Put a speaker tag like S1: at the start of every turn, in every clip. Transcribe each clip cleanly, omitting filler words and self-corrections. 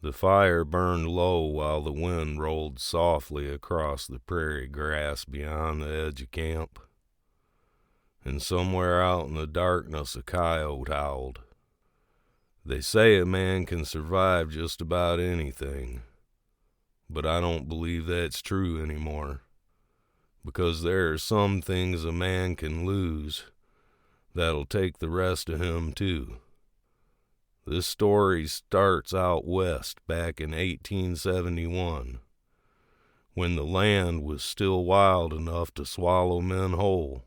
S1: The fire burned low while the wind rolled softly across the prairie grass beyond the edge of camp. And somewhere out in the darkness a coyote howled. They say a man can survive just about anything, but I don't believe that's true anymore, because there are some things a man can lose that'll take the rest of him too. This story starts out west back in 1871, when the land was still wild enough to swallow men whole.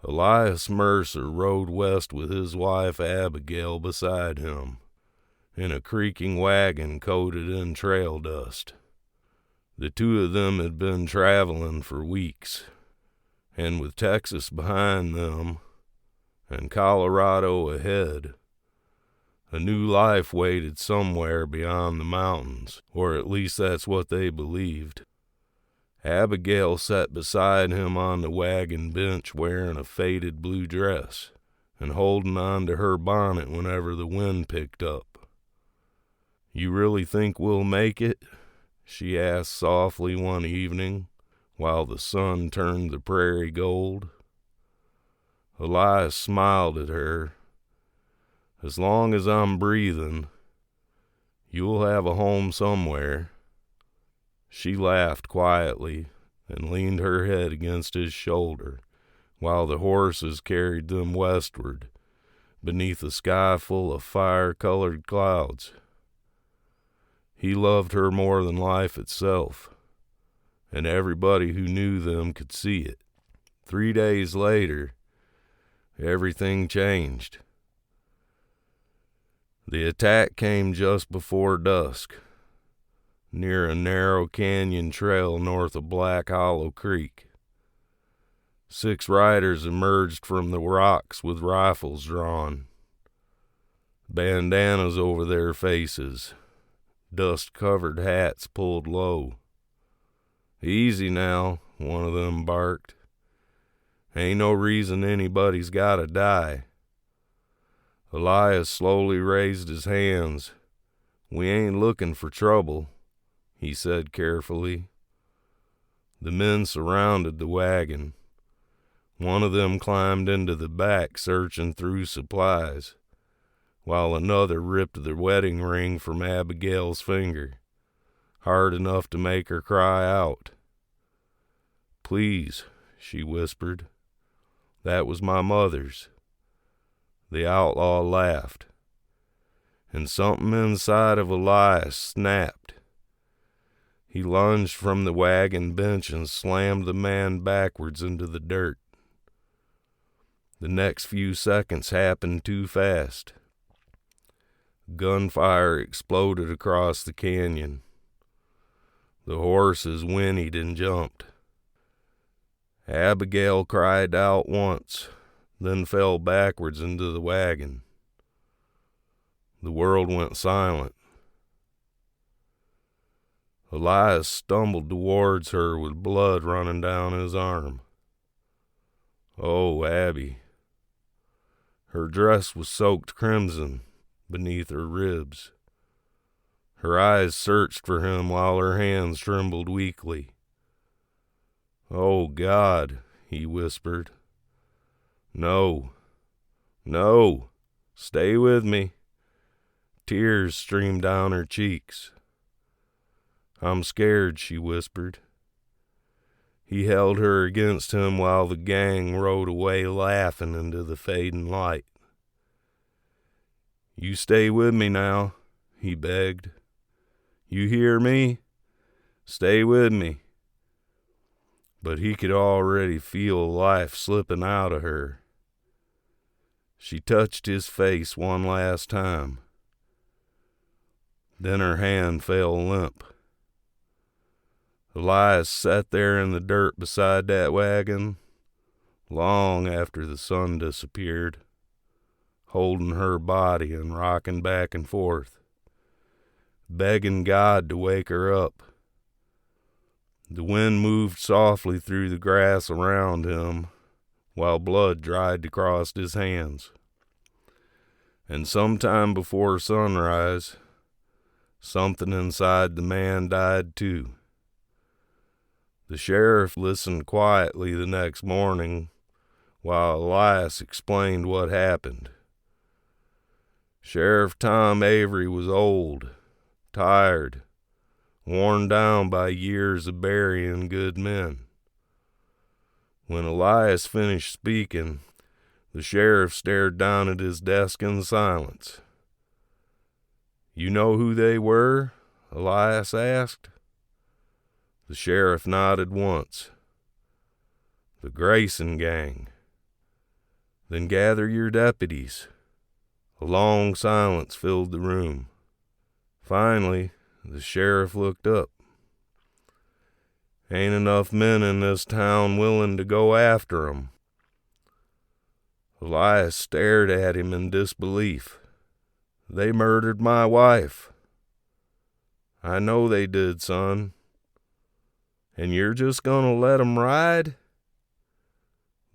S1: Elias Mercer rode west with his wife Abigail beside him, in a creaking wagon coated in trail dust. The two of them had been traveling for weeks, and with Texas behind them and Colorado ahead, a new life waited somewhere beyond the mountains, or at least that's what they believed. Abigail sat beside him on the wagon bench wearing a faded blue dress and holding on to her bonnet whenever the wind picked up. "You really think we'll make it?" she asked softly one evening while the sun turned the prairie gold. Elias smiled at her. "As long as I'm breathing, you'll have a home somewhere." She laughed quietly and leaned her head against his shoulder while the horses carried them westward beneath a sky full of fire-colored clouds. He loved her more than life itself, and everybody who knew them could see it. 3 days later, everything changed. The attack came just before dusk, near a narrow canyon trail north of Black Hollow Creek. 6 riders emerged from the rocks with rifles drawn, bandanas over their faces, dust-covered hats pulled low. "Easy now," one of them barked. "Ain't no reason anybody's gotta die." Elias slowly raised his hands. "We ain't looking for trouble," he said carefully. The men surrounded the wagon. One of them climbed into the back, searching through supplies, while another ripped the wedding ring from Abigail's finger, hard enough to make her cry out. "Please," she whispered. "That was my mother's." The outlaw laughed, and something inside of Elias snapped. He lunged from the wagon bench and slammed the man backwards into the dirt. The next few seconds happened too fast. Gunfire exploded across the canyon. The horses whinnied and jumped. Abigail cried out once, then fell backwards into the wagon. The world went silent. Elias stumbled towards her with blood running down his arm. Oh, Abby. Her dress was soaked crimson beneath her ribs. Her eyes searched for him while her hands trembled weakly. "Oh, God," he whispered. "No, no, stay with me." Tears streamed down her cheeks. "I'm scared," she whispered. He held her against him while the gang rode away laughing into the fading light. "You stay with me now," he begged. "You hear me? Stay with me." But he could already feel life slipping out of her. She touched his face one last time. Then her hand fell limp. Elias sat there in the dirt beside that wagon long after the sun disappeared, holding her body and rocking back and forth, begging God to wake her up. The wind moved softly through the grass around him, while blood dried across his hands. And sometime before sunrise, Something inside the man died too. The sheriff listened quietly the next morning while Elias explained what happened. Sheriff Tom Avery was old, tired, worn down by years of burying good men. When Elias finished speaking, the sheriff stared down at his desk in silence. "You know who they were?" Elias asked. The sheriff nodded once. "The Grayson gang." "Then gather your deputies." A long silence filled the room. Finally, the sheriff looked up. "Ain't enough men in this town willing to go after 'em." Elias stared at him in disbelief. "They murdered my wife." "I know they did, son." "And you're just gonna let 'em ride?"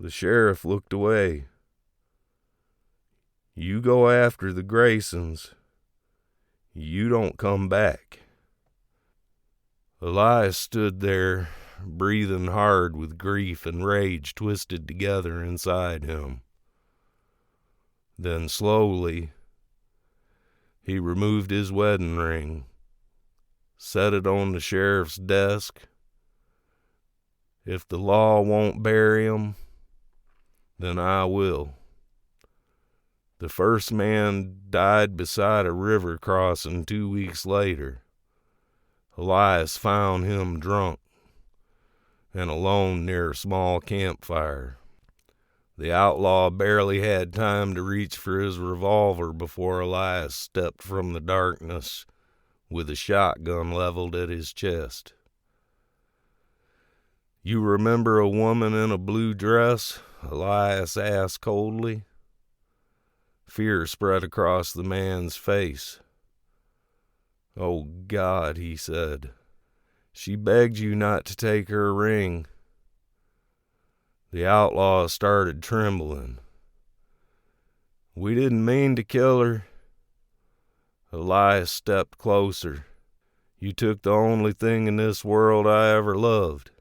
S1: The sheriff looked away. "You go after the Graysons. You don't come back." Elias stood there, breathing hard with grief and rage twisted together inside him. Then slowly, he removed his wedding ring, set it on the sheriff's desk. "If the law won't bury him, then I will." The first man died beside a river crossing 2 weeks later. Elias found him drunk and alone near a small campfire. The outlaw barely had time to reach for his revolver before Elias stepped from the darkness with a shotgun leveled at his chest. "You remember a woman in a blue dress?" Elias asked coldly. Fear spread across the man's face. "Oh, God," he said. "She begged you not to take her ring." The outlaw started trembling. "We didn't mean to kill her." Elias stepped closer. "You took the only thing in this world I ever loved."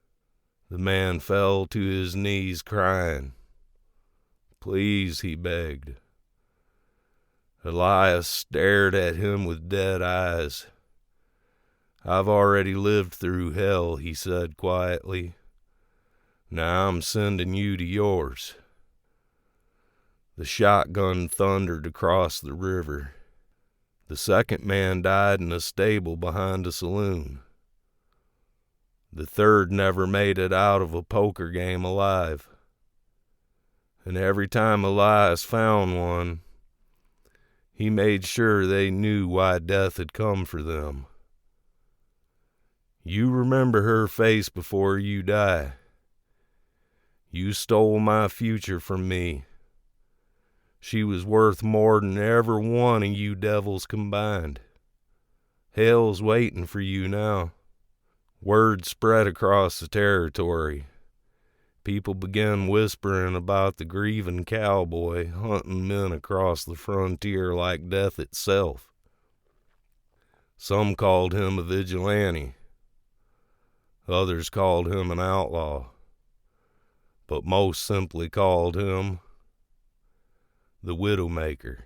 S1: The man fell to his knees crying. "Please," he begged. Elias stared at him with dead eyes. "I've already lived through hell," he said quietly. "Now I'm sending you to yours." The shotgun thundered across the river. The second man died in a stable behind a saloon. The third never made it out of a poker game alive. And every time Elias found one, he made sure they knew why death had come for them. "You remember her face before you die. You stole my future from me. She was worth more than every one of you devils combined. Hell's waiting for you now." Word spread across the territory. People began whispering about the grieving cowboy hunting men across the frontier like death itself. Some called him a vigilante. Others called him an outlaw. But most simply called him the Widowmaker.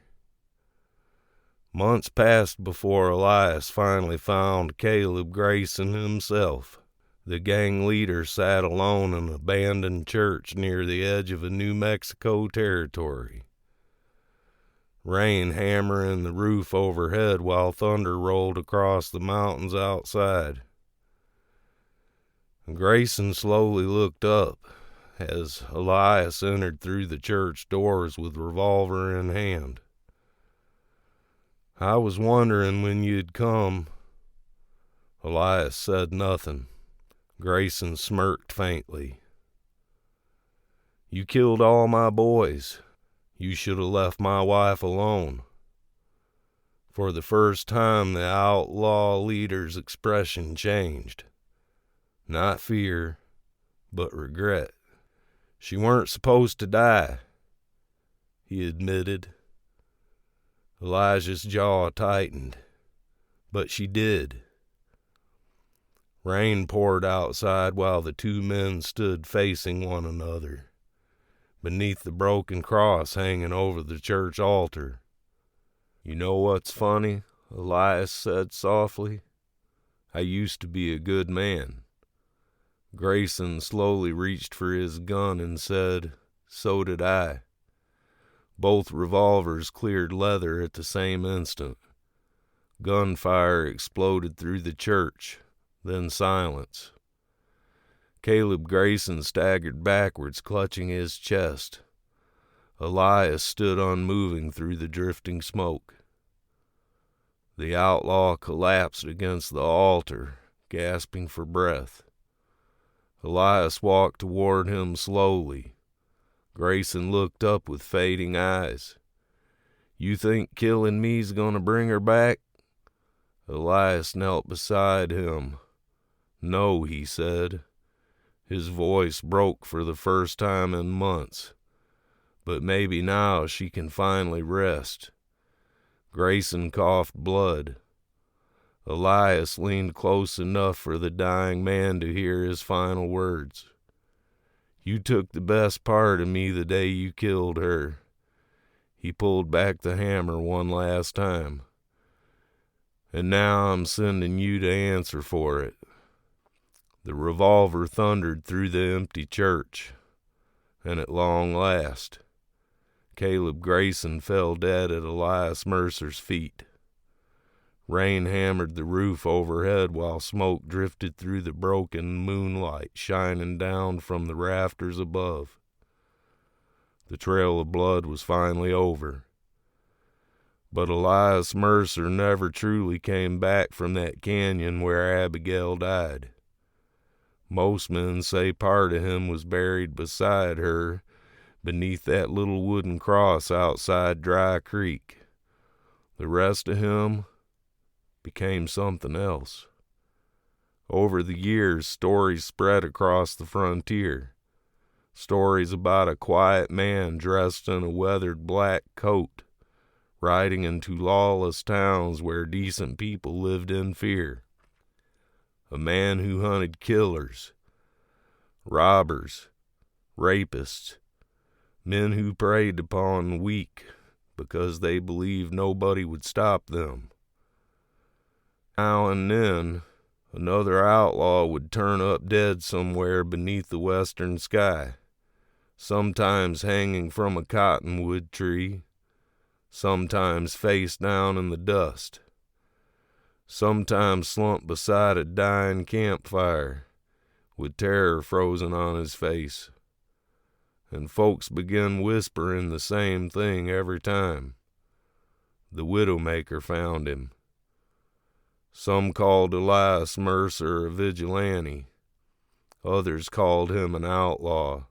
S1: Months passed before Elias finally found Caleb Grayson himself. The gang leader sat alone in an abandoned church near the edge of a New Mexico territory. Rain hammering the roof overhead while thunder rolled across the mountains outside. Grayson slowly looked up as Elias entered through the church doors with revolver in hand. "I was wondering when you'd come." Elias said nothing. Grayson smirked faintly. "You killed all my boys. You should have left my wife alone." For the first time, the outlaw leader's expression changed. Not fear, but regret. "She weren't supposed to die," he admitted. Elijah's jaw tightened. But she did. Rain poured outside while the two men stood facing one another, beneath the broken cross hanging over the church altar. "You know what's funny?" Elias said softly. "I used to be a good man." Grayson slowly reached for his gun and said, "So did I." Both revolvers cleared leather at the same instant. Gunfire exploded through the church, then silence. Caleb Grayson staggered backwards, clutching his chest. Elias stood unmoving through the drifting smoke. The outlaw collapsed against the altar, gasping for breath. Elias walked toward him slowly. Grayson looked up with fading eyes. "You think killing me's gonna bring her back?" Elias knelt beside him. "No," he said. His voice broke for the first time in months. "But maybe now she can finally rest." Grayson coughed blood. Elias leaned close enough for the dying man to hear his final words. "You took the best part of me the day you killed her." He pulled back the hammer one last time. "And now I'm sending you to answer for it." The revolver thundered through the empty church, and at long last, Caleb Grayson fell dead at Elias Mercer's feet. Rain hammered the roof overhead while smoke drifted through the broken moonlight shining down from the rafters above. The trail of blood was finally over. But Elias Mercer never truly came back from that canyon where Abigail died. Most men say part of him was buried beside her beneath that little wooden cross outside Dry Creek. The rest of him became something else. Over the years, stories spread across the frontier. Stories about a quiet man dressed in a weathered black coat, riding into lawless towns where decent people lived in fear. A man who hunted killers, robbers, rapists, men who preyed upon the weak because they believed nobody would stop them. Now and then, another outlaw would turn up dead somewhere beneath the western sky, sometimes hanging from a cottonwood tree, sometimes face down in the dust, sometimes slumped beside a dying campfire with terror frozen on his face. And folks began whispering the same thing every time. The Widowmaker found him. Some called Elias Mercer a vigilante. Others called him an outlaw,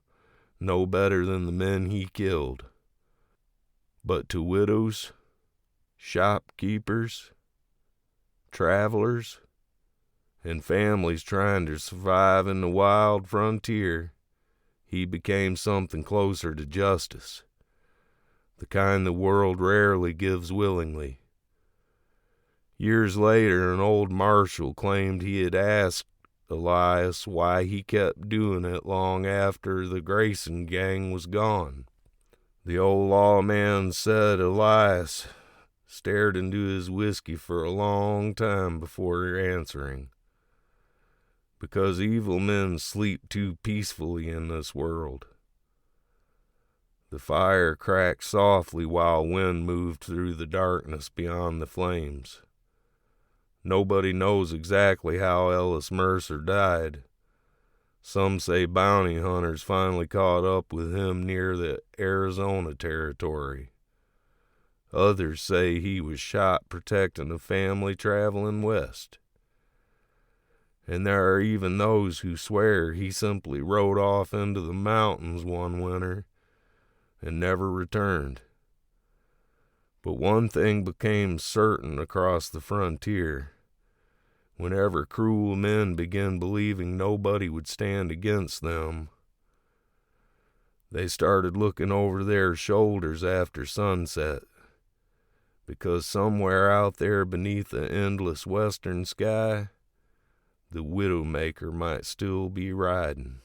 S1: no better than the men he killed. But to widows, shopkeepers, travelers, and families trying to survive in the wild frontier, he became something closer to justice, the kind the world rarely gives willingly. Years later, an old marshal claimed he had asked Elias why he kept doing it long after the Grayson gang was gone. The old lawman said Elias stared into his whiskey for a long time before answering. Because evil men sleep too peacefully in this world. The fire cracked softly while wind moved through the darkness beyond the flames. Nobody knows exactly how Ellis Mercer died. Some say bounty hunters finally caught up with him near the Arizona territory. Others say he was shot protecting a family traveling west. And there are even those who swear he simply rode off into the mountains one winter and never returned. But one thing became certain across the frontier. Whenever cruel men began believing nobody would stand against them, they started looking over their shoulders after sunset, because somewhere out there beneath the endless western sky, the Widowmaker might still be riding.